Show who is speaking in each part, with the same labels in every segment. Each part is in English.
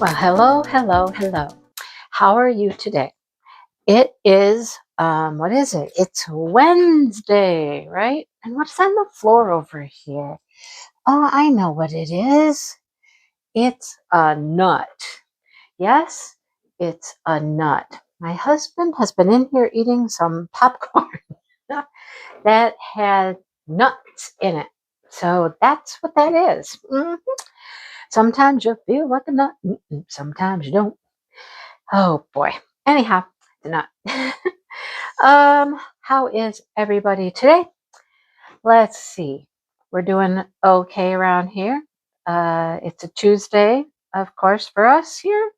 Speaker 1: Well, hello, hello, hello. How are you today? It is, what is it? It's Wednesday, right? And what's on the floor over here? Oh, I know what it is. It's a nut. Yes, it's a nut. My husband has been in here eating some popcorn that had nuts in it. So that's what that is. Sometimes you feel like a nut. Sometimes you don't. Oh boy. Anyhow, the nut. How is everybody today? Let's see. We're doing okay around here. It's a Tuesday, of course, for us here.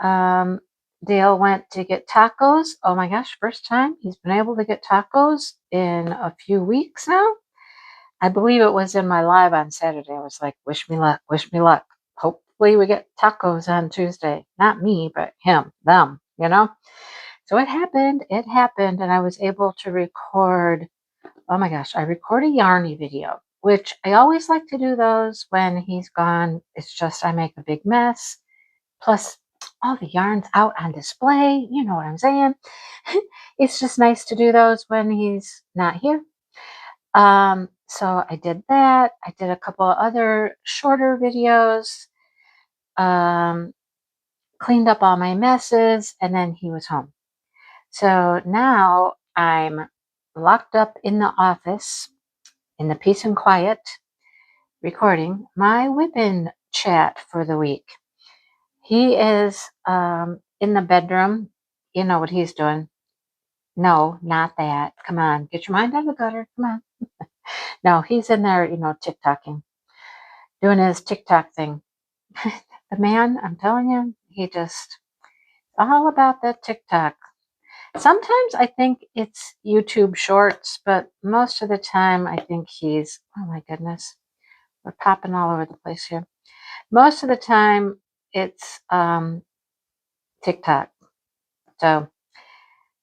Speaker 1: Dale went to get tacos. Oh my gosh, first time he's been able to get tacos in a few weeks now. I believe it was in my live on Saturday. I was like, wish me luck, wish me luck. Hopefully we get tacos on Tuesday. Not me, but him, them, you know? So it happened, and I was able to record, oh my gosh, I record a Yarny video, which I always like to do those when he's gone. It's just I make a big mess. Plus, all the yarns out on display. You know what I'm saying? It's just nice to do those when he's not here. So I did that. I did a couple of other shorter videos, cleaned up all my messes, and then he was home. So now I'm locked up in the office in the peace and quiet, recording my WIP and Chat for the week. He is in the bedroom. You know what he's doing. No, not that. Come on, get your mind out of the gutter. Come on. No, he's in there, TikToking, doing his TikTok thing. The man, I'm telling you, he just all about that TikTok. Sometimes I think it's YouTube shorts, but most of the time I think he's, oh my goodness, we're popping all over the place here. Most of the time it's TikTok. So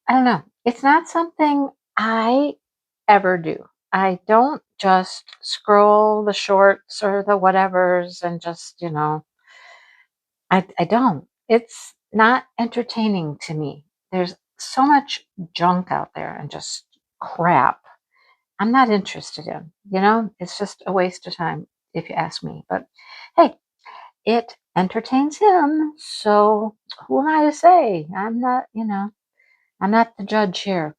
Speaker 1: I don't know. It's not something I ever do. I don't just scroll the shorts or the whatevers and just, I don't. It's not entertaining to me. There's so much junk out there and just crap I'm not interested in. It's just a waste of time if you ask me. But hey, it entertains him. So who am I to say? I'm not the judge here.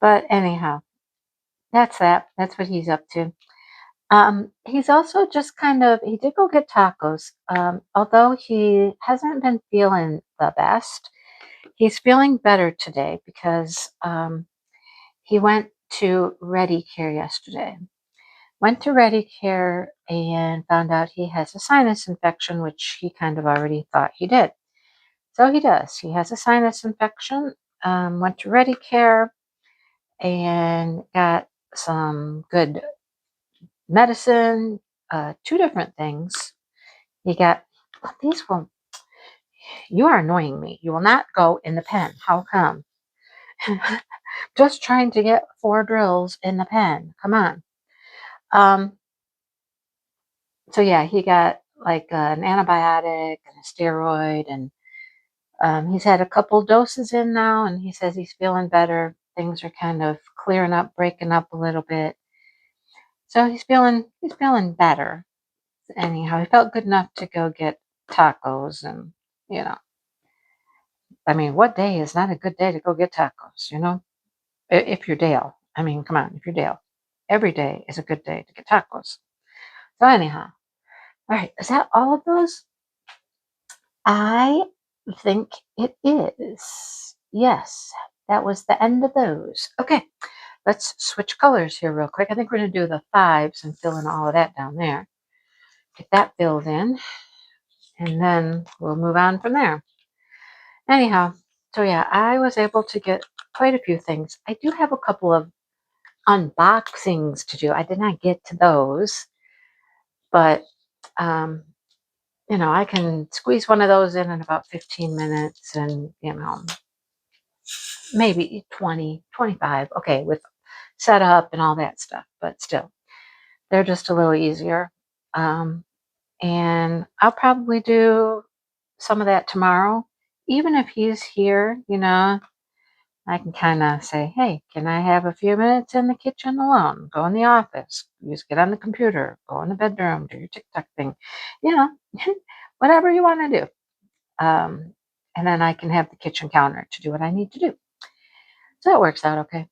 Speaker 1: But anyhow, that's that. That's what he's up to. He's also just he did go get tacos. Although he hasn't been feeling the best, he's feeling better today because he went to Ready Care yesterday. Went to Ready Care and found out he has a sinus infection, which he kind of already thought he did. So he does. He has a sinus infection. Went to Ready Care and got some good medicine, 2 different things. He got, you are annoying me. You will not go in the pen. How come? Just trying to get 4 drills in the pen. Come on. So yeah, he got like an antibiotic and a steroid, and he's had a couple doses in now, and he says he's feeling better. Things are kind of clearing up, breaking up a little bit. So he's feeling better. Anyhow, he felt good enough to go get tacos, and I mean, what day is not a good day to go get tacos? If you're Dale. I mean, come on, if you're Dale, every day is a good day to get tacos. So anyhow, all right, is that all of those? I think it is. Yes, that was the end of those. Okay, let's switch colors here real quick. I think we're going to do the 5s and fill in all of that down there. Get that filled in, and then we'll move on from there. Anyhow, so yeah, I was able to get quite a few things. I do have a couple of unboxings to do. I did not get to those, but I can squeeze one of those in about 15 minutes and, maybe 20, 25. Okay, with setup and all that stuff, but still, they're just a little easier. And I'll probably do some of that tomorrow. Even if he's here, I can kind of say, hey, can I have a few minutes in the kitchen alone? Go in the office, just get on the computer, go in the bedroom, do your TikTok thing, you know, whatever you want to do. And then I can have the kitchen counter to do what I need to do. So it works out okay.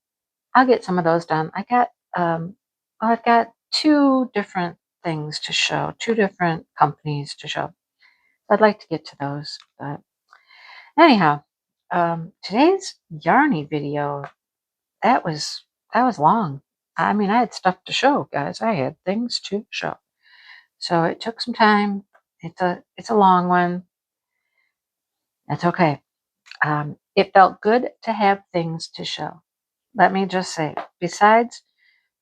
Speaker 1: I'll get some of those done. I've got 2 different things to show, 2 different companies to show. I'd like to get to those, but anyhow, today's Yarny video, that was long. I mean, I had stuff to show, guys. I had things to show. So it took some time. It's a long one. That's okay. It felt good to have things to show. Let me just say, besides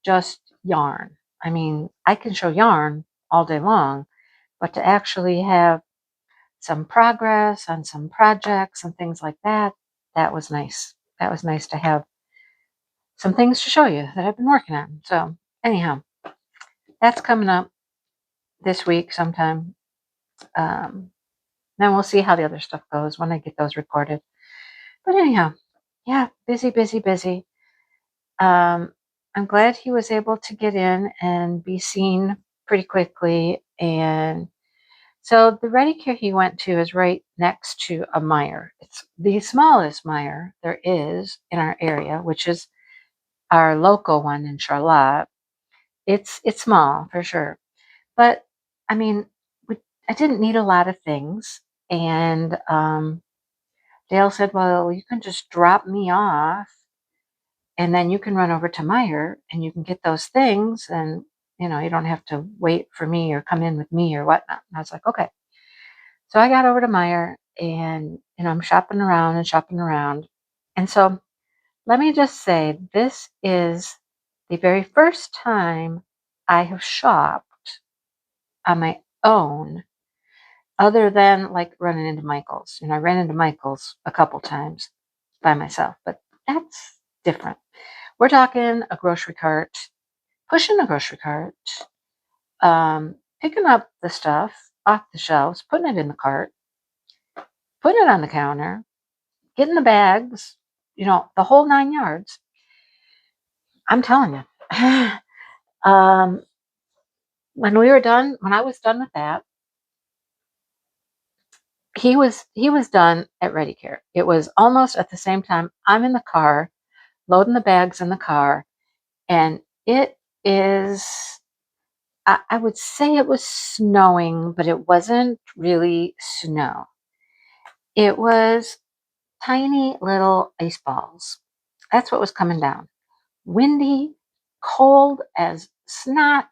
Speaker 1: just yarn. I mean, I can show yarn all day long, but to actually have some progress on some projects and things like that, that was nice. That was nice to have some things to show you that I've been working on. So anyhow, that's coming up this week sometime. Then we'll see how the other stuff goes when I get those recorded. But anyhow, yeah, busy, busy, busy. I'm glad he was able to get in and be seen pretty quickly. And so the ready care he went to is right next to a Meijer. It's the smallest Meijer there is in our area, which is our local one in Charlotte. It's small for sure, but I mean, I didn't need a lot of things, and Dale said, "Well, you can just drop me off, and then you can run over to Meijer and you can get those things, and you don't have to wait for me or come in with me or whatnot." And I was like, "Okay." So I got over to Meijer, and I'm shopping around and shopping around, and so let me just say, this is the very first time I have shopped on my own, other than like running into Michael's. I ran into Michael's a couple times by myself, but that's different. We're talking a grocery cart, pushing a grocery cart, picking up the stuff off the shelves, putting it in the cart, putting it on the counter, getting the bags, the whole 9 yards. I'm telling you. When I was done with that, he was done at Ready Care. It was almost at the same time. I'm in the car, loading the bags in the car, and it is, I would say it was snowing, but it wasn't really snow. It was tiny little ice balls. That's what was coming down. Windy, cold as snot,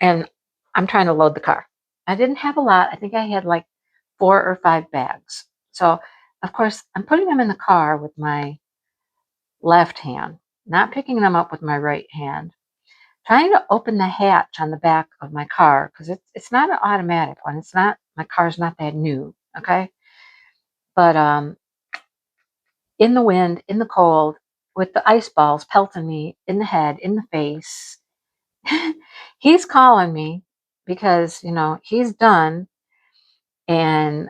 Speaker 1: and I'm trying to load the car. I didn't have a lot. I think I had like 4 or 5 bags. So, of course, I'm putting them in the car with my left hand, not picking them up with my right hand, trying to open the hatch on the back of my car because it's not an automatic one. It's not, my car's not that new, okay? But in the wind, in the cold, with the ice balls pelting me in the head, in the face, he's calling me because, he's done. And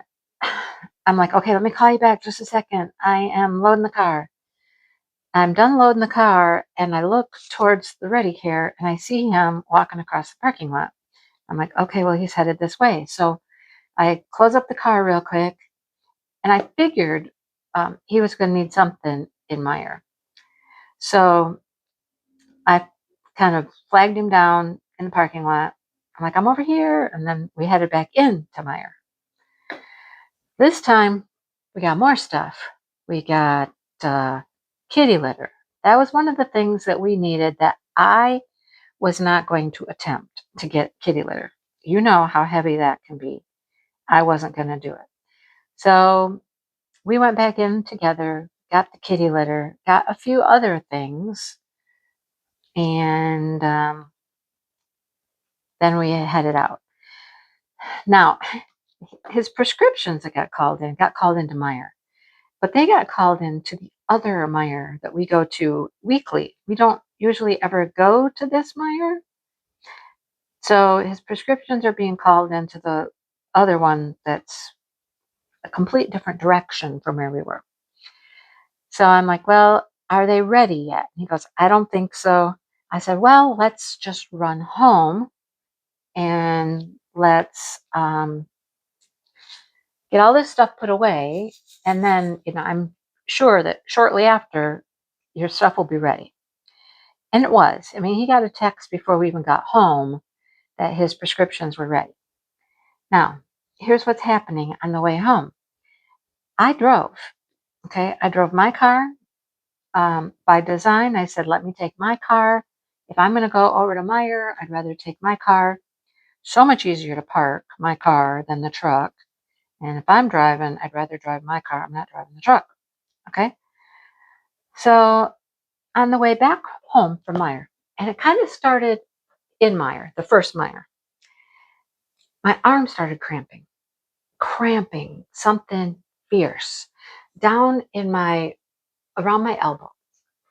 Speaker 1: I'm like, okay, let me call you back just a second. I am loading the car. I'm done loading the car, and I look towards the Ready Care, and I see him walking across the parking lot. I'm like, okay, well, he's headed this way. So I close up the car real quick, and I figured he was going to need something in Meijer. So I kind of flagged him down in the parking lot. I'm like, I'm over here. And then we headed back into Meijer. This time, we got more stuff. We got kitty litter. That was one of the things that we needed that I was not going to attempt to get kitty litter. You know how heavy that can be. I wasn't going to do it. So we went back in together, got the kitty litter, got a few other things, and then we headed out. Now, his prescriptions that got called into Meijer, but they got called into the other Meijer that we go to weekly. We don't usually ever go to this Meijer. So his prescriptions are being called into the other one that's a complete different direction from where we were. So I'm like, well, are they ready yet? He goes, I don't think so. I said, well, let's just run home and let's get all this stuff put away. And then, I'm sure that shortly after, your stuff will be ready. And it was. I mean, he got a text before we even got home that his prescriptions were ready. Now, here's what's happening on the way home. I drove. Okay. I drove my car. By design, I said, let me take my car. If I'm going to go over to Meijer, I'd rather take my car. So much easier to park my car than the truck. And if I'm driving, I'd rather drive my car. I'm not driving the truck. Okay. So on the way back home from Meijer, and it kind of started in Meijer, the first Meijer, my arm started cramping, something fierce down around my elbow.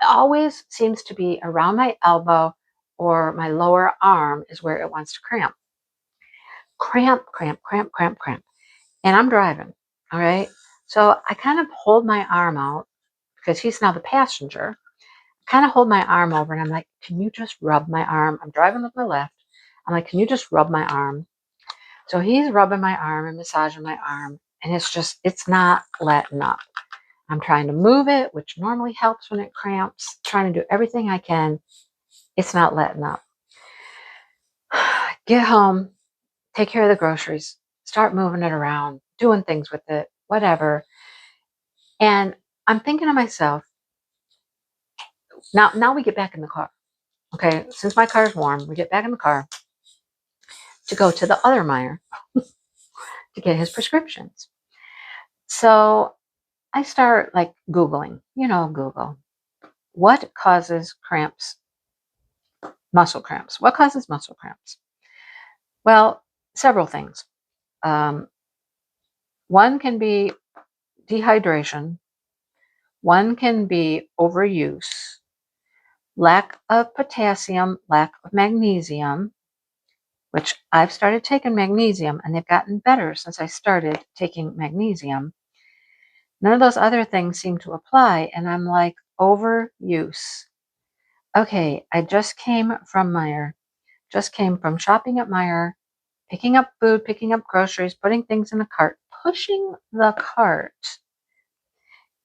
Speaker 1: It always seems to be around my elbow or my lower arm is where it wants to cramp. Cramp. And I'm driving. All right. So I kind of hold my arm out because he's now the passenger. Kind of hold my arm over and I'm like, can you just rub my arm? I'm driving with my left. I'm like, can you just rub my arm? So he's rubbing my arm and massaging my arm. And it's not letting up. I'm trying to move it, which normally helps when it cramps, trying to do everything I can. It's not letting up. Get home, take care of the groceries, start moving it around, doing things with it, whatever. And I'm thinking to myself, now we get back in the car. Okay, since my car is warm, we get back in the car to go to the other Meijer to get his prescriptions. So I start like Googling, Google. What causes cramps, muscle cramps? What causes muscle cramps? Well, several things. One can be dehydration. One can be overuse, lack of potassium, lack of magnesium, which I've started taking magnesium and they've gotten better since I started taking magnesium. None of those other things seem to apply. And I'm like, overuse. Okay, I just came from Meijer, just came from shopping at Meijer, picking up food, picking up groceries, putting things in the cart, pushing the cart.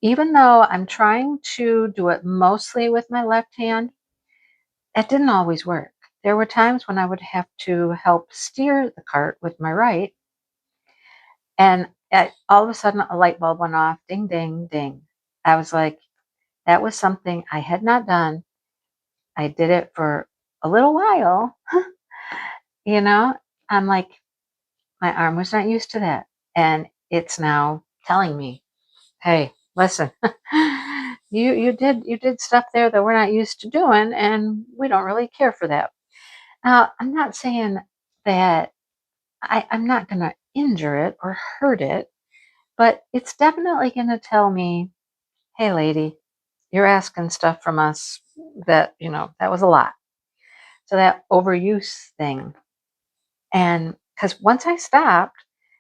Speaker 1: Even though I'm trying to do it mostly with my left hand, that didn't always work. There were times when I would have to help steer the cart with my right. And all of a sudden, a light bulb went off. Ding, ding, ding. I was like, that was something I had not done. I did it for a little while. I'm like, my arm was not used to that. And it's now telling me, hey, listen, you did stuff there that we're not used to doing, and we don't really care for that. Now, I'm not saying that I'm not going to injure it or hurt it, but it's definitely going to tell me, hey, lady, you're asking stuff from us that, that was a lot. So that overuse thing. And because once I stopped,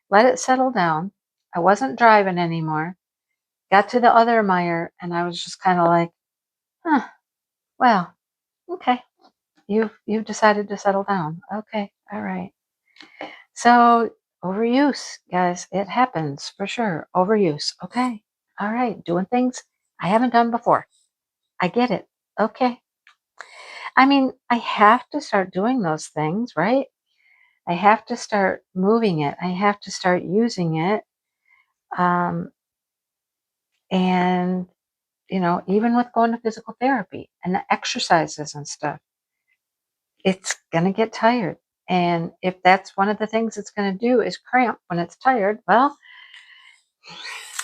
Speaker 1: let it settle down, I wasn't driving anymore, got to the other Meijer, and I was just kind of like, well, okay, you've decided to settle down. Okay, all right. So overuse, guys, it happens for sure. Overuse. Okay, all right, doing things I haven't done before. I get it. Okay. I mean, I have to start doing those things, right? I have to start moving it. I have to start using it. And, even with going to physical therapy and the exercises and stuff, it's going to get tired. And if that's one of the things it's going to do is cramp when it's tired, well,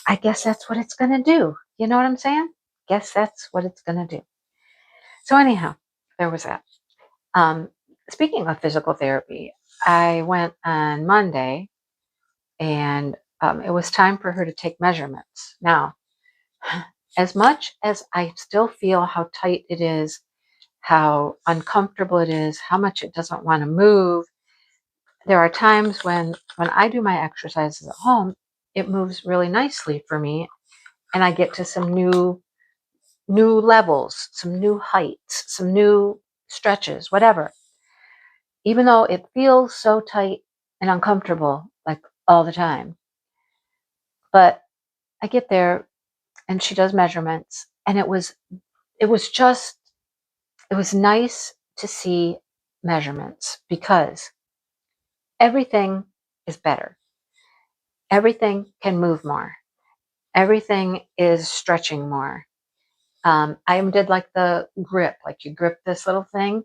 Speaker 1: I guess that's what it's going to do. You know what I'm saying? Guess that's what it's going to do. So anyhow, there was that. Speaking of physical therapy, I went on Monday and it was time for her to take measurements. Now, as much as I still feel how tight it is, how uncomfortable it is, how much it doesn't want to move, there are times when I do my exercises at home, it moves really nicely for me, and I get to some new levels, some new heights, some new stretches, whatever. Even though it feels so tight and uncomfortable, like all the time. But I get there and she does measurements, and it was nice to see measurements because everything is better. Everything can move more. Everything is stretching more. I did like the grip, like you grip this little thing.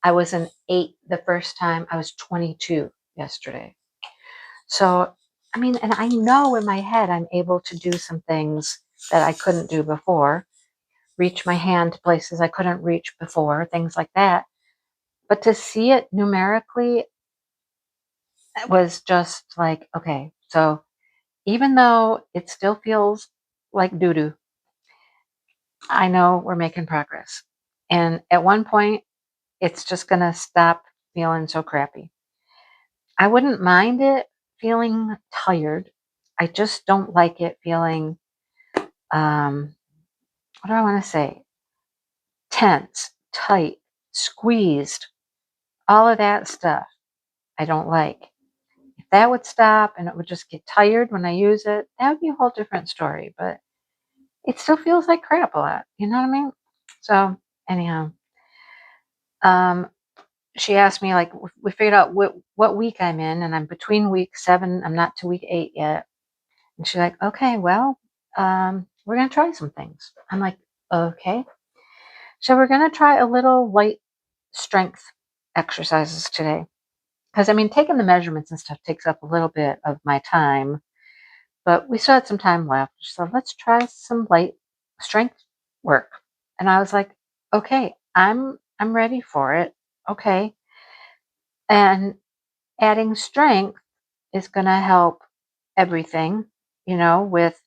Speaker 1: I was an 8 the first time. I was 22 yesterday. So, I mean, and I know in my head I'm able to do some things that I couldn't do before, reach my hand to places I couldn't reach before, things like that. But to see it numerically was just like, okay, so even though it still feels like doo-doo, I know we're making progress. And at one point, it's just going to stop feeling so crappy. I wouldn't mind it feeling tired. I just don't like it feeling, what do I want to say? Tense, tight, squeezed, all of that stuff I don't like. If that would stop and it would just get tired when I use it, that would be a whole different story. But it still feels like crap a lot. You know what I mean? So anyhow, she asked me, like, we figured out what week I'm in, and I'm between week 7. I'm not to week 8 yet. And she's like, okay, well, we're going to try some things. I'm like, okay. So we're going to try a little light strength exercises today. Because, I mean, taking the measurements and stuff takes up a little bit of my time, but we still had some time left. So let's try some light strength work. And I was like, okay, I'm ready for it. Okay. And adding strength is going to help everything, with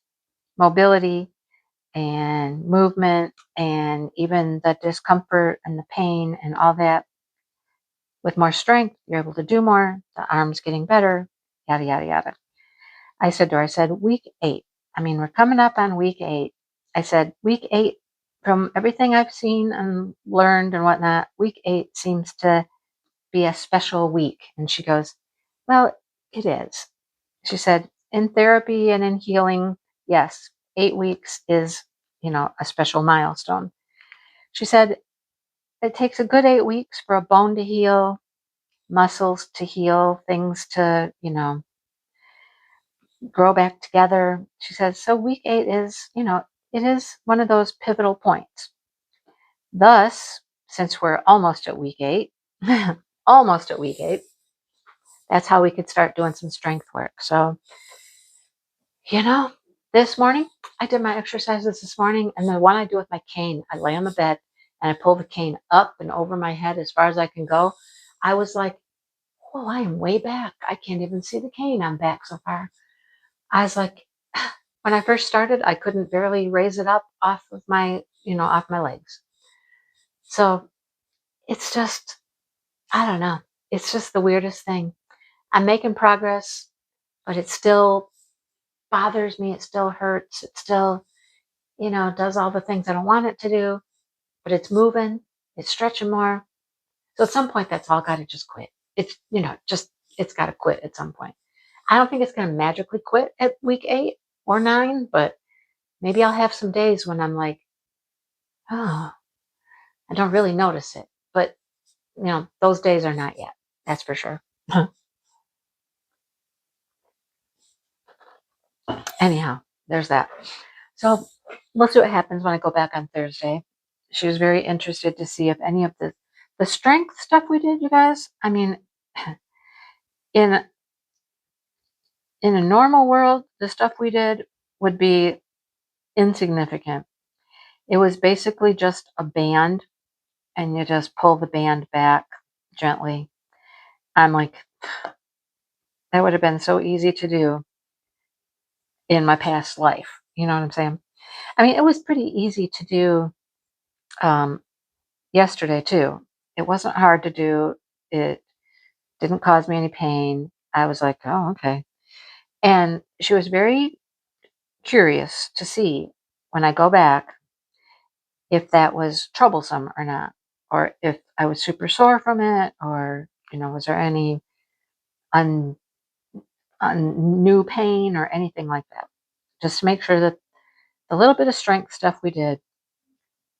Speaker 1: mobility and movement and even the discomfort and the pain and all that. With more strength, you're able to do more, the arm's getting better, yada, yada, yada. I said to her, I said, week 8. I mean, we're coming up on week 8. I said, week 8, from everything I've seen and learned and whatnot, week 8 seems to be a special week. And she goes, well, it is. She said, in therapy and in healing, yes, 8 weeks is, a special milestone. She said, it takes a good 8 weeks for a bone to heal, muscles to heal, things to, grow back together. She says, so week 8 is, it is one of those pivotal points. Thus, since we're almost at week 8, almost at week 8, that's how we could start doing some strength work. So, this morning, I did my exercises this morning, and the one I do with my cane, I lay on the bed and I pull the cane up and over my head as far as I can go. I was like, oh, I am way back. I can't even see the cane. I'm back so far. I was like, when I first started, I couldn't barely raise it up off of my, off my legs. So it's just, I don't know. It's just the weirdest thing. I'm making progress, but it still bothers me. It still hurts. It still, does all the things I don't want it to do, but it's moving. It's stretching more. So at some point, that's all got to just quit. It's, it's got to quit at some point. I don't think it's going to magically quit at week 8 or 9, but maybe I'll have some days when I'm like, oh, I don't really notice it. But, those days are not yet. That's for sure. Anyhow, there's that. So we'll see what happens when I go back on Thursday. She was very interested to see if any of the strength stuff we did, you guys. I mean, in a normal world, the stuff we did would be insignificant. It was basically just a band, and you just pull the band back gently. I'm like, that would have been so easy to do in my past life. You know what I'm saying? I mean, it was pretty easy to do yesterday too. It wasn't hard to do it Didn't cause me any pain. I was like, oh, okay. And she was very curious to see when I go back if that was troublesome or not, or if I was super sore from it, or, was there any un, new pain or anything like that. Just to make sure that the little bit of strength stuff we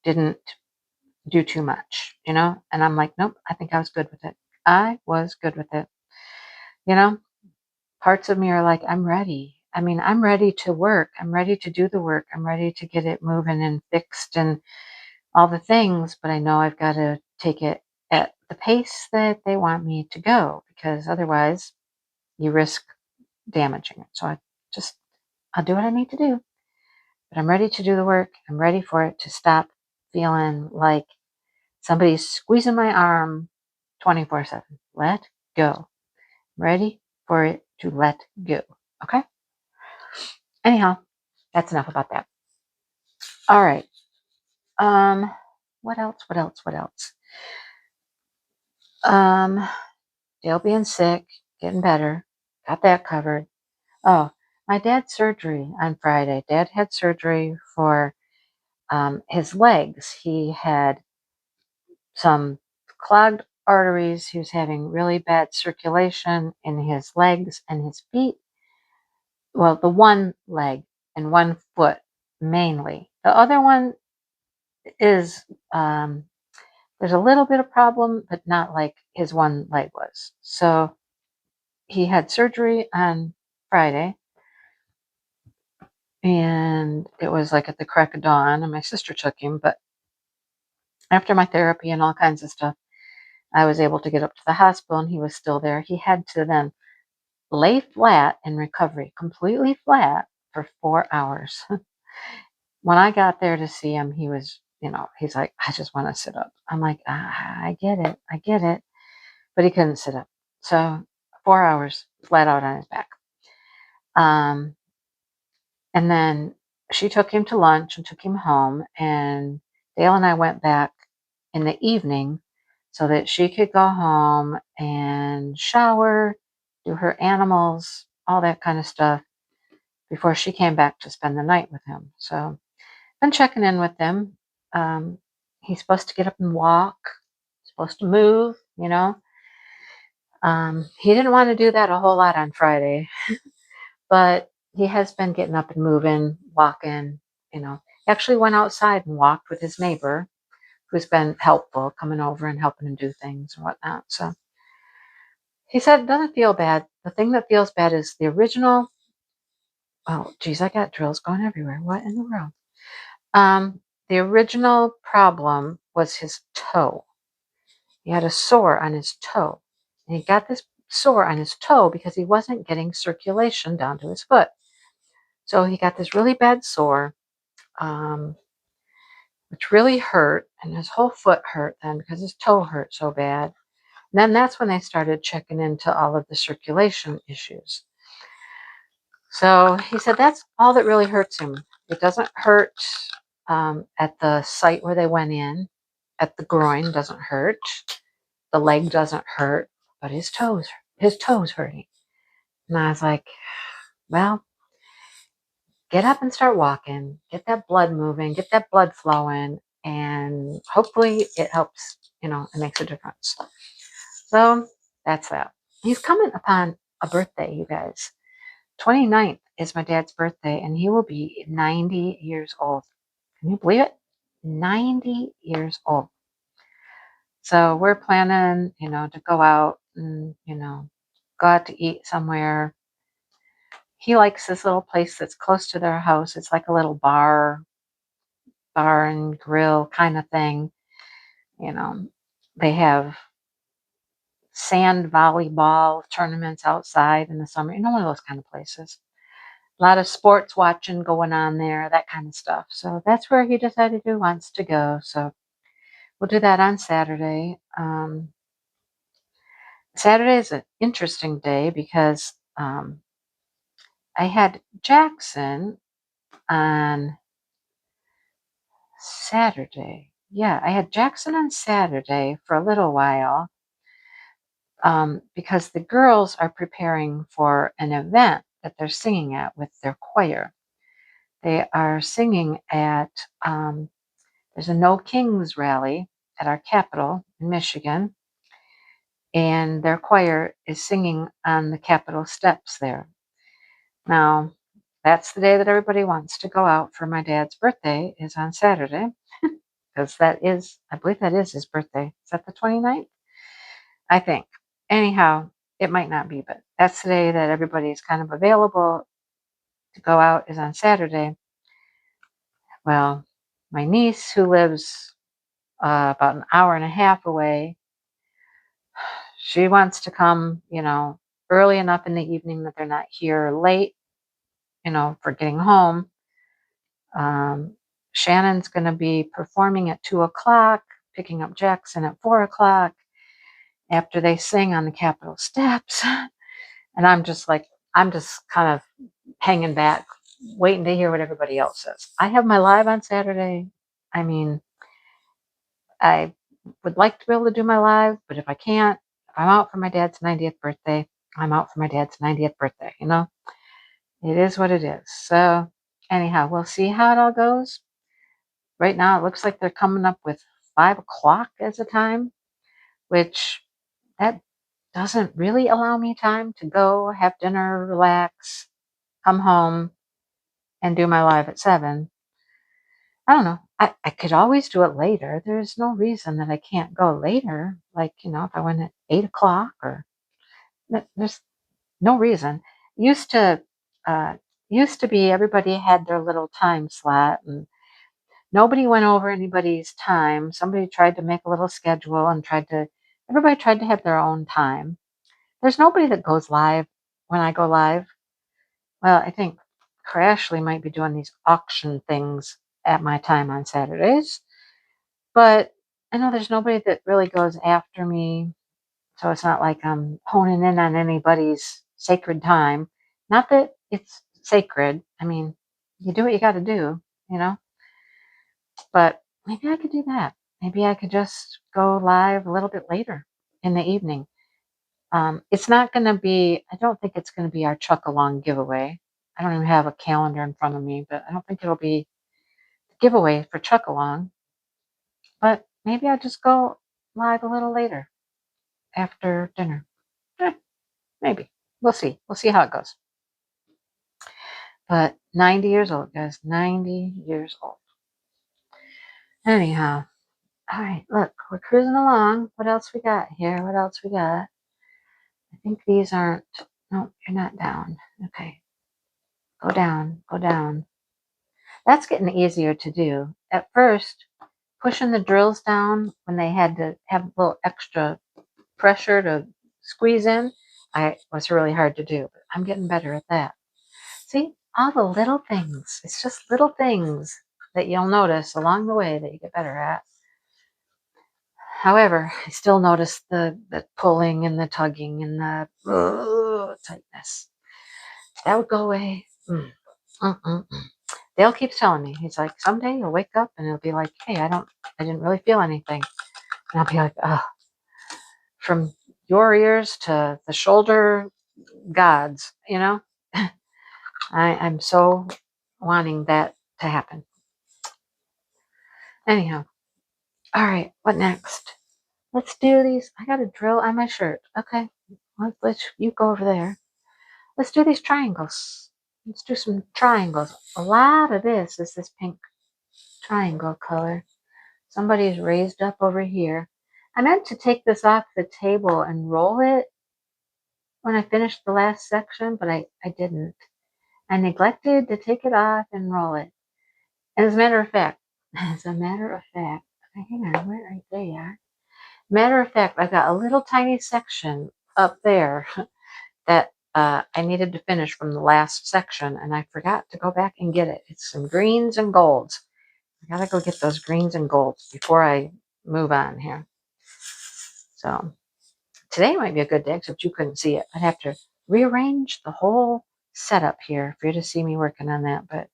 Speaker 1: didn't do too much, And I'm like, nope, I think I was good with it. I was good with it. You know, Parts of me are like, I'm ready. I mean, I'm ready to work. I'm ready to do the work. I'm ready to get it moving and fixed and all the things, but I know I've got to take it at the pace that they want me to go, because otherwise you risk damaging it. So I'll do what I need to do, but I'm ready to do the work. I'm ready for it to stop feeling like somebody's squeezing my arm 24/7. Let go. Ready for it to let go. Okay? Anyhow, that's enough about that. All right. What else? What else? What else? Dale being sick, getting better. Got that covered. Oh, my dad's surgery on Friday. Dad had surgery for his legs. He had some clogged arteries. He was having really bad circulation in his legs and his feet. Well, the one leg and one foot mainly. The other one is there's a little bit of problem, but not like his one leg was. So he had surgery on Friday, and it was like at the crack of dawn, and my sister took him. But after my therapy and all kinds of stuff, I was able to get up to the hospital, and he was still there. He had to then lay flat in recovery, completely flat for 4 hours. When I got there to see him, he was, he's like, I just want to sit up. I'm like, I get it. I get it. But he couldn't sit up. So 4 hours flat out on his back. Um, and then she took him to lunch and took him home. And Dale and I went back in the evening so that she could go home and shower, do her animals, all that kind of stuff before she came back to spend the night with him. So been checking in with them. He's supposed to get up and walk, supposed to move, He didn't want to do that a whole lot on Friday, but he has been getting up and moving, walking, He actually went outside and walked with his neighbor, who's been helpful, coming over and helping him do things and whatnot. So he said it doesn't feel bad. The thing that feels bad is the original. Oh, geez, I got drills going everywhere. What in the world? The original problem was his toe. He had a sore on his toe. And he got this sore on his toe because he wasn't getting circulation down to his foot. So he got this really bad sore, which really hurt. And his whole foot hurt then because his toe hurt so bad. And then that's when they started checking into all of the circulation issues. So he said that's all that really hurts him. It doesn't hurt at the site where they went in. At the groin doesn't hurt. The leg doesn't hurt, but his toes hurting. And I was like, well, get up and start walking, get that blood moving, get that blood flowing, and hopefully it helps, it makes a difference. So that's that. He's coming upon a birthday, you guys. 29th is my dad's birthday, and he will be 90 years old. Can you believe it? 90 years old. So we're planning, to go out and, go out to eat somewhere. He likes this little place that's close to their house. It's like a little bar and grill kind of thing. They have sand volleyball tournaments outside in the summer. One of those kind of places. A lot of sports watching going on there, that kind of stuff. So that's where he decided he wants to go. So we'll do that on Saturday. Saturday is an interesting day because I had Jackson on Saturday. Yeah, I had Jackson on Saturday for a little while. because the girls are preparing for an event that they're singing at with their choir. They are singing at, there's a No Kings rally at our Capitol in Michigan, and their choir is singing on the Capitol steps there. Now, that's the day that everybody wants to go out for my dad's birthday, is on Saturday, because I believe that is his birthday. Is that the 29th? I think. Anyhow, it might not be, but that's the day that everybody is kind of available to go out, is on Saturday. Well, my niece, who lives about an hour and a half away, she wants to come, early enough in the evening that they're not here late, for getting home. Shannon's going to be performing at 2 o'clock, picking up Jackson at 4 o'clock after they sing on the Capitol steps. And I'm just kind of hanging back, waiting to hear what everybody else says. I have my live on Saturday. I mean, I would like to be able to do my live, but if I can't, if I'm out for my dad's 90th birthday, I'm out for my dad's 90th birthday, It is what it is. So anyhow, we'll see how it all goes. Right now, it looks like they're coming up with 5 o'clock as a time, which that doesn't really allow me time to go have dinner, relax, come home, and do my live at 7. I don't know. I could always do it later. There's no reason that I can't go later. Like, if I went at 8 o'clock or there's no reason. Used to, used to be everybody had their little time slot and nobody went over anybody's time. Somebody tried to make a little schedule and everybody tried to have their own time. There's nobody that goes live when I go live. Well, I think Crashly might be doing these auction things at my time on Saturdays. But I know there's nobody that really goes after me. So it's not like I'm honing in on anybody's sacred time. Not that it's sacred. I mean, you do what you got to do, But maybe I could do that. Maybe I could just go live a little bit later in the evening. It's not going to be, I don't think it's going to be our Chuck Along giveaway. I don't even have a calendar in front of me, but I don't think it'll be the giveaway for Chuck Along. But maybe I'll just go live a little later after dinner. Maybe. We'll see. We'll see how it goes. But 90 years old, guys. 90 years old. Anyhow. All right, look, we're cruising along. What else we got here? What else we got? I think these aren't, no, you're not down. Okay. Go down, go down. That's getting easier to do. At first, pushing the drills down when they had to have a little extra pressure to squeeze in, was really hard to do. But I'm getting better at that. See, all the little things. It's just little things that you'll notice along the way that you get better at. However, I still notice the pulling and the tugging and the tightness. That would go away. Dale keeps telling me, he's like, someday you'll wake up and it'll be like, hey, I didn't really feel anything. And I'll be like, oh, from your ears to the shoulder gods, I'm so wanting that to happen. Anyhow, all right, what next? Let's do these. I got a drill on my shirt. Okay, you go over there. Let's do these triangles. Let's do some triangles. A lot of this is this pink triangle color. Somebody's raised up over here. I meant to take this off the table and roll it when I finished the last section, but I didn't. I neglected to take it off and roll it. And as a matter of fact, hang on, where are they at? Matter of fact, I got a little tiny section up there that I needed to finish from the last section, and I forgot to go back and get it. It's some greens and golds. I gotta go get those greens and golds before I move on here. So today might be a good day, except you couldn't see it. I'd have to rearrange the whole setup here for you to see me working on that, but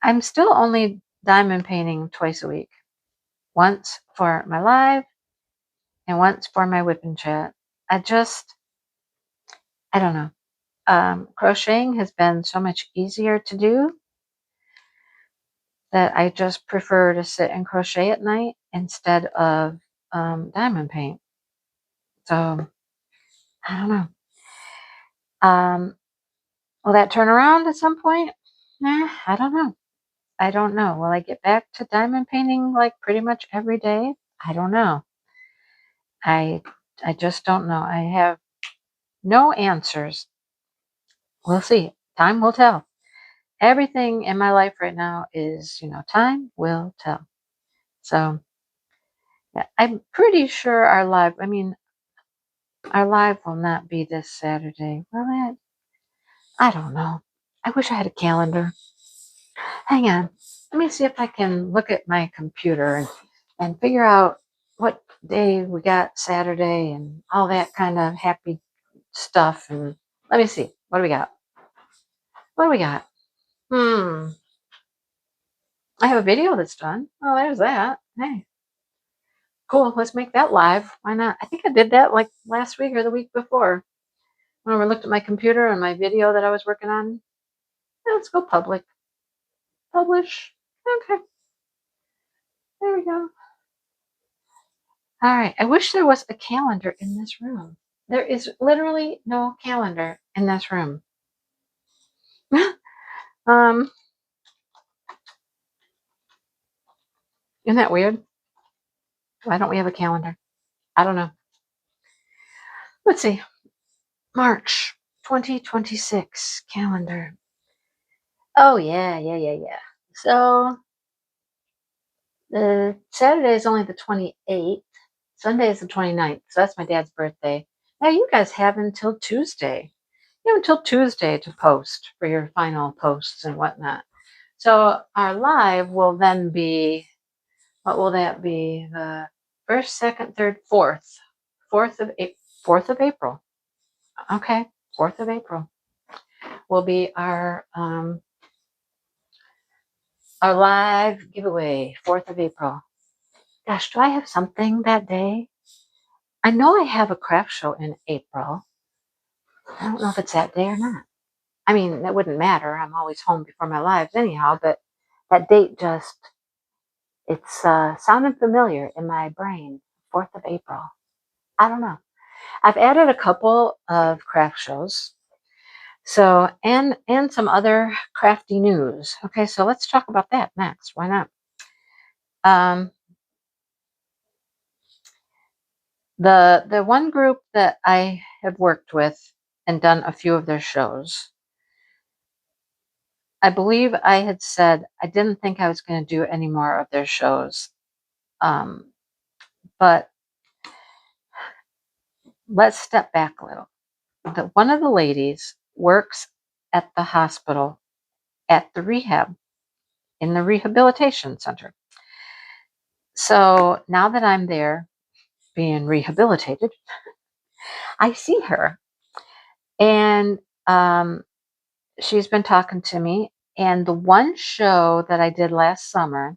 Speaker 1: I'm still only diamond painting twice a week. Once for my live and once for my WIP and Chat. I don't know. Crocheting has been so much easier to do that I just prefer to sit and crochet at night instead of diamond paint. So I don't know. Will that turn around at some point? Nah, I don't know. I don't know. Will I get back to diamond painting like pretty much every day? I don't know. I just don't know. I have no answers. We'll see. Time will tell. Everything in my life right now is, time will tell. So yeah, I'm pretty sure our live will not be this Saturday. Will it? I don't know. I wish I had a calendar. Hang on. Let me see if I can look at my computer and figure out what day we got Saturday and all that kind of happy stuff. And let me see. What do we got? What do we got? I have a video that's done. Oh, there's that. Hey. Cool. Let's make that live. Why not? I think I did that like last week or the week before. When I looked at my computer and my video that I was working on. Let's go public. Publish. Okay. There we go. All right. I wish there was a calendar in this room. There is literally no calendar in this room. Isn't that weird? Why don't we have a calendar? I don't know. Let's see. March 2026 calendar. Oh, yeah. So the Saturday is only the 28th. Sunday is the 29th. So that's my dad's birthday. Now you guys have until Tuesday. You have until Tuesday to post for your final posts and whatnot. So our live will then be, what will that be? The 1st, 2nd, 3rd, 4th. 4th of April. Okay, 4th of April will be our live giveaway. 4th of April. Gosh, do I have something that day? I know I have a craft show in April. I don't know if it's that day or not. I mean, that wouldn't matter. I'm always home before my lives anyhow, but that date it's sounding familiar in my brain. 4th of April. I don't know. I've added a couple of craft shows. So, and some other crafty news. Okay, so let's talk about that next. Why not? The one group that I have worked with and done a few of their shows, I believe I had said I didn't think I was going to do any more of their shows. But let's step back a little. One of the ladies works at the hospital at the rehab, in the rehabilitation center. So now that I'm there being rehabilitated, I see her. And she's been talking to me. And the one show that I did last summer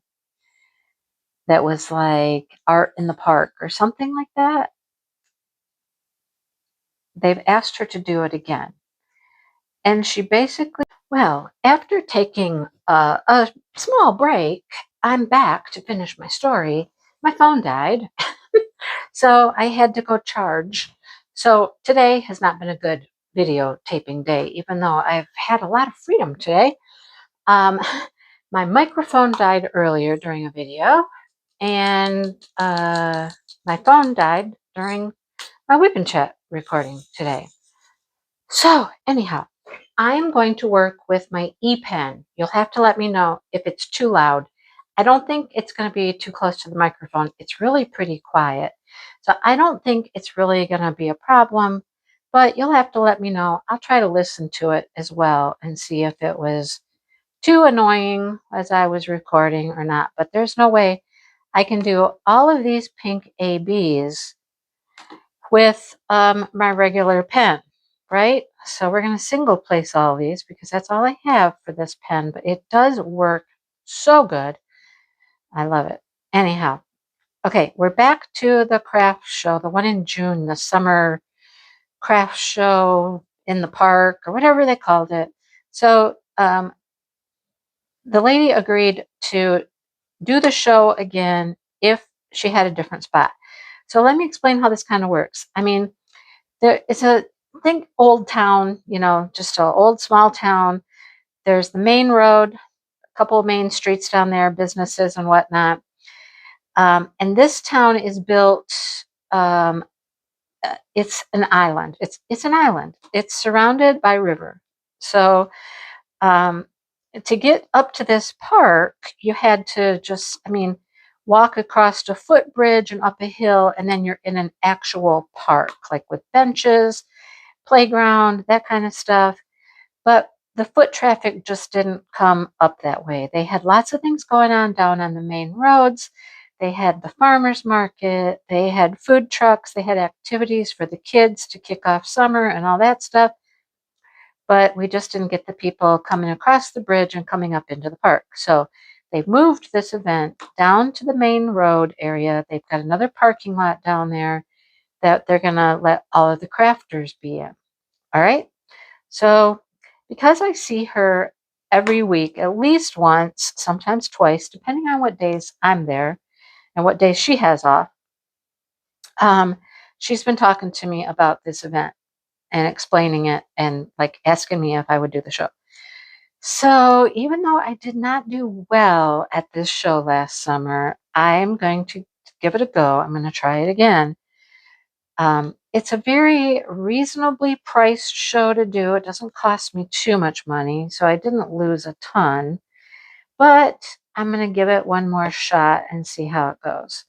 Speaker 1: that was like art in the park or something like that, they've asked her to do it again. And she basically, well, after taking a small break, I'm back to finish my story. My phone died. So I had to go charge. So today has not been a good video taping day, even though I've had a lot of freedom today. My microphone died earlier during a video, and my phone died during my WIP and Chat recording today. So anyhow, I'm going to work with my e-pen. You'll have to let me know if it's too loud. I don't think it's going to be too close to the microphone. It's really pretty quiet. So I don't think it's really going to be a problem, but you'll have to let me know. I'll try to listen to it as well and see if it was too annoying as I was recording or not. But there's no way I can do all of these pink ABs with my regular pen, right? So we're going to single place all these because that's all I have for this pen, but it does work so good. I love it. Anyhow, okay, we're back to the craft show, the one in June, the summer craft show in the park or whatever they called it. So the lady agreed to do the show again if she had a different spot. So let me explain how this kind of works. I mean, it's a think old town, you know, just an old small town. There's the main road, a couple of main streets down there, businesses and whatnot. And this town is built. Um, it's an island. It's an island. It's surrounded by river. So um, to get up to this park, you had to just, I mean, walk across a footbridge and up a hill, and then you're in an actual park, like with benches, playground, that kind of stuff. But the foot traffic just didn't come up that way. They had lots of things going on down on the main roads. They had the farmers market, they had food trucks, they had activities for the kids to kick off summer and all that stuff. But we just didn't get the people coming across the bridge and coming up into the park. So they've moved this event down to the main road area. They've got another parking lot down there that they're going to let all of the crafters be in. All right. So because I see her every week, at least once, sometimes twice, depending on what days I'm there and what days she has off, she's been talking to me about this event and explaining it and like asking me if I would do the show. So even though I did not do well at this show last summer, I'm going to give it a go. I'm going to try it again. It's a very reasonably priced show to do. It doesn't cost me too much money, so I didn't lose a ton. But I'm going to give it one more shot and see how it goes.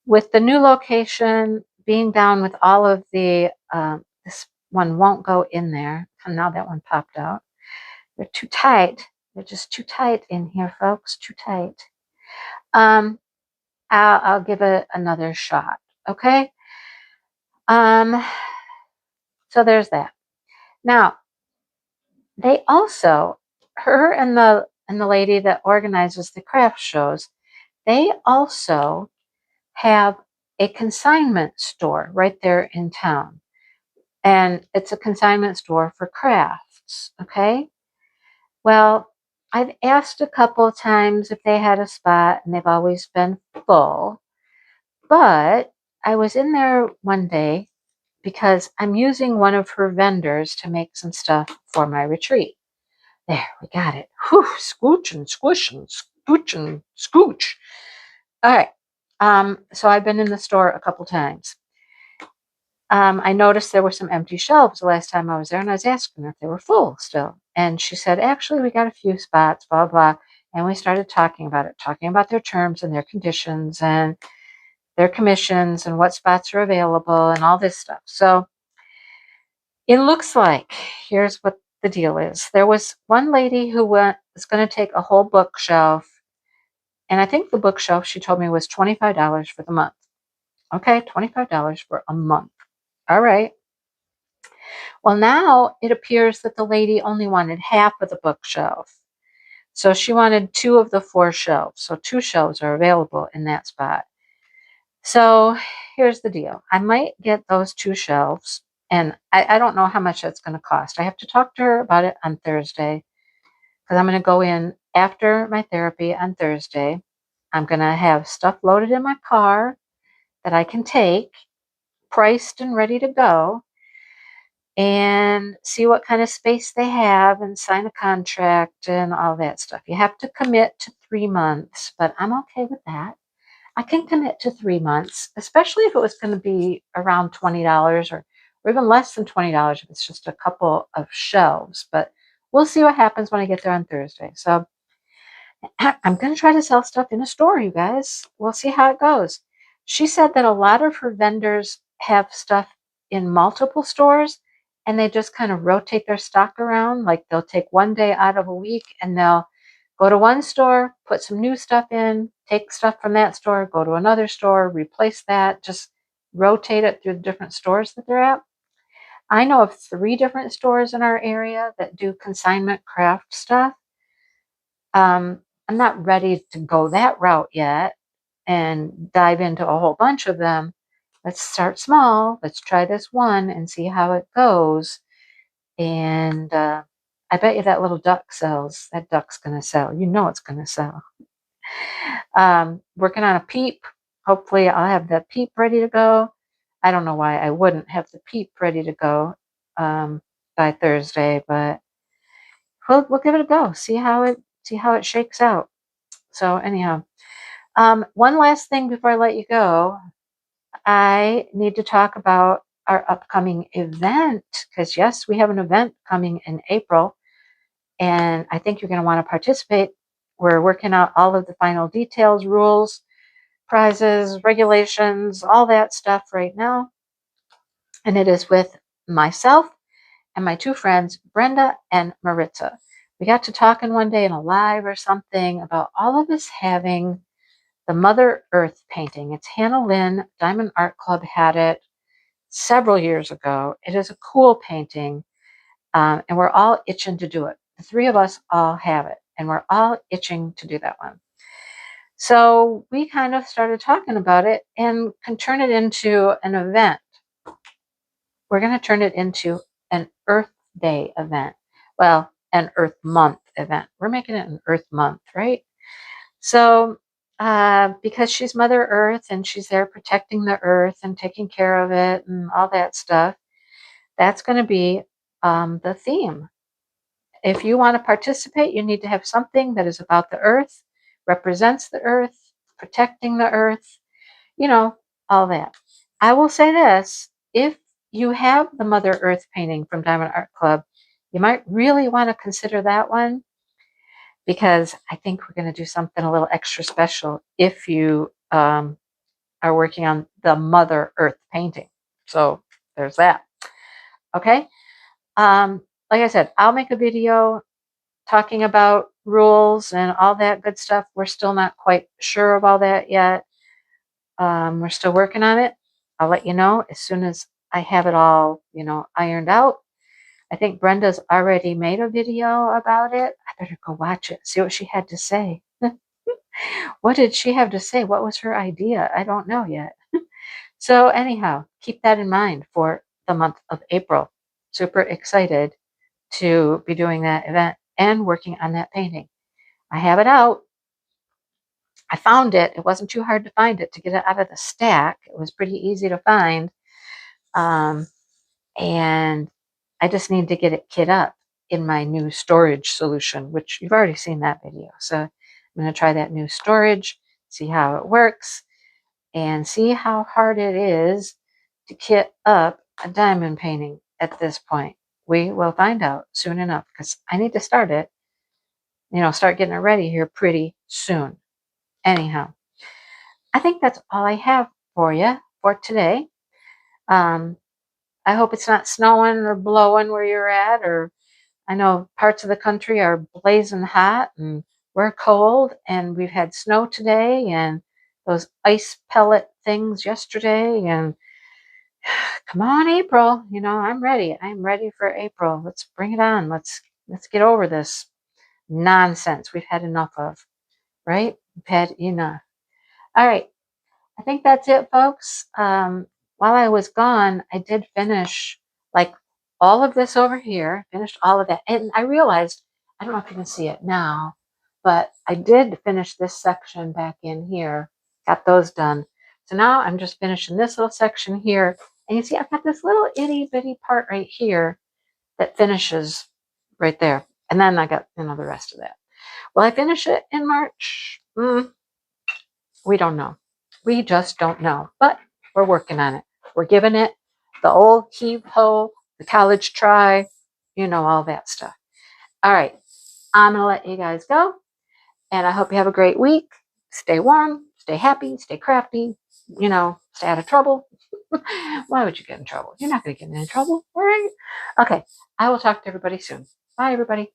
Speaker 1: With the new location being down with all of the, this one won't go in there. And now that one popped out. They're too tight. They're just too tight in here, folks. Too tight. I'll give it another shot. Okay. So there's that. Now, they also, her and the lady that organizes the craft shows, they also have a consignment store right there in town. And it's a consignment store for crafts, okay? Well, I've asked a couple of times if they had a spot, and they've always been full. But I was in there one day because I'm using one of her vendors to make some stuff for my retreat. There, we got it. Whew, scooch and squish and scooch and scooch. All right. So I've been in the store a couple times. I noticed there were some empty shelves the last time I was there, and I was asking her if they were full still. And she said, actually, we got a few spots, blah, blah. And we started talking about it, talking about their terms and their conditions and their commissions and what spots are available and all this stuff. So it looks like, here's what the deal is. There was one lady who was going to take a whole bookshelf, and I think the bookshelf, she told me, was $25 for the month. Okay, $25 for a month. All right. Well, now it appears that the lady only wanted half of the bookshelf. So she wanted 2 of the 4 shelves. So 2 shelves are available in that spot. So here's the deal. I might get those 2 shelves, and I don't know how much that's going to cost. I have to talk to her about it on Thursday because I'm going to go in after my therapy on Thursday. I'm going to have stuff loaded in my car that I can take, priced and ready to go, and see what kind of space they have and sign a contract and all that stuff. You have to commit to 3 months, but I'm okay with that. I can commit to 3 months, especially if it was going to be around $20 or even less than $20 if it's just a couple of shelves. But we'll see what happens when I get there on Thursday. So I'm going to try to sell stuff in a store, you guys. We'll see how it goes. She said that a lot of her vendors have stuff in multiple stores, and they just kind of rotate their stock around. Like they'll take one day out of a week and they'll go to one store, put some new stuff in, take stuff from that store, go to another store, replace that, just rotate it through the different stores that they're at. I know of 3 different stores in our area that do consignment craft stuff. I'm not ready to go that route yet and dive into a whole bunch of them, let's start small. Let's try this one and see how it goes. And I bet you that little duck sells. That duck's going to sell. You know it's going to sell. Working on a peep. Hopefully I'll have the peep ready to go. I don't know why I wouldn't have the peep ready to go by Thursday, but we'll give it a go. See how it shakes out. So anyhow, one last thing before I let you go, I need to talk about our upcoming event, because yes, we have an event coming in April, and I think you're going to want to participate. We're working out all of the final details, rules, prizes, regulations, all that stuff right now. And it is with myself and my two friends, Brenda and Maritza. We got to talking one day in a live or something about all of us having the Mother Earth painting. It's Hannah Lynn, Diamond Art Club had it several years ago. It is a cool painting, and we're all itching to do it. The three of us all have it, and we're all itching to do that one. So we kind of started talking about it and can turn it into an event. We're going to turn it into an Earth Day event. Well, an Earth Month event. We're making it an Earth Month, right? So because she's Mother Earth and she's there protecting the earth and taking care of it and all that stuff, that's going to be the theme. If you want to participate, you need to have something that is about the earth, represents the earth, protecting the earth, all that. I will say this, if you have the Mother Earth painting from Diamond Art Club, you might really want to consider that one, because I think we're going to do something a little extra special if you are working on the Mother Earth painting. So there's that. Okay. Like I said, I'll make a video talking about rules and all that good stuff. We're still not quite sure of all that yet. We're still working on it. I'll let you know as soon as I have it all, ironed out. I think Brenda's already made a video about it. I better go watch it, see what she had to say. What did she have to say? What was her idea? I don't know yet. So anyhow, keep that in mind for the month of April. Super excited to be doing that event and working on that painting. I have it out. I found it. It wasn't too hard to find it, to get it out of the stack. It was pretty easy to find. And I just need to get it kit up in my new storage solution, which you've already seen that video. So I'm going to try that new storage, see how it works, and see how hard it is to kit up a diamond painting at this point. We will find out soon enough, because I need to start it, start getting it ready here pretty soon. Anyhow, I think that's all I have for you for today. I hope it's not snowing or blowing where you're at, or I know parts of the country are blazing hot and we're cold, and we've had snow today and those ice pellet things yesterday. And come on, April, I'm ready. I'm ready for April. Let's bring it on. Let's get over this nonsense we've had enough of, right? We've had enough. All right. I think that's it, folks. While I was gone, I did finish like all of this over here, finished all of that. And I realized, I don't know if you can see it now, but I did finish this section back in here, got those done. So now I'm just finishing this little section here. And you see, I've got this little itty bitty part right here that finishes right there. And then I got, the rest of that. Will I finish it in March? We don't know. We just don't know. But we're working on it. We're giving it the old heave-ho, the college try, all that stuff. All right. I'm going to let you guys go. And I hope you have a great week. Stay warm, stay happy, stay crafty, stay out of trouble. Why would you get in trouble? You're not going to get in trouble, all right? Okay. I will talk to everybody soon. Bye, everybody.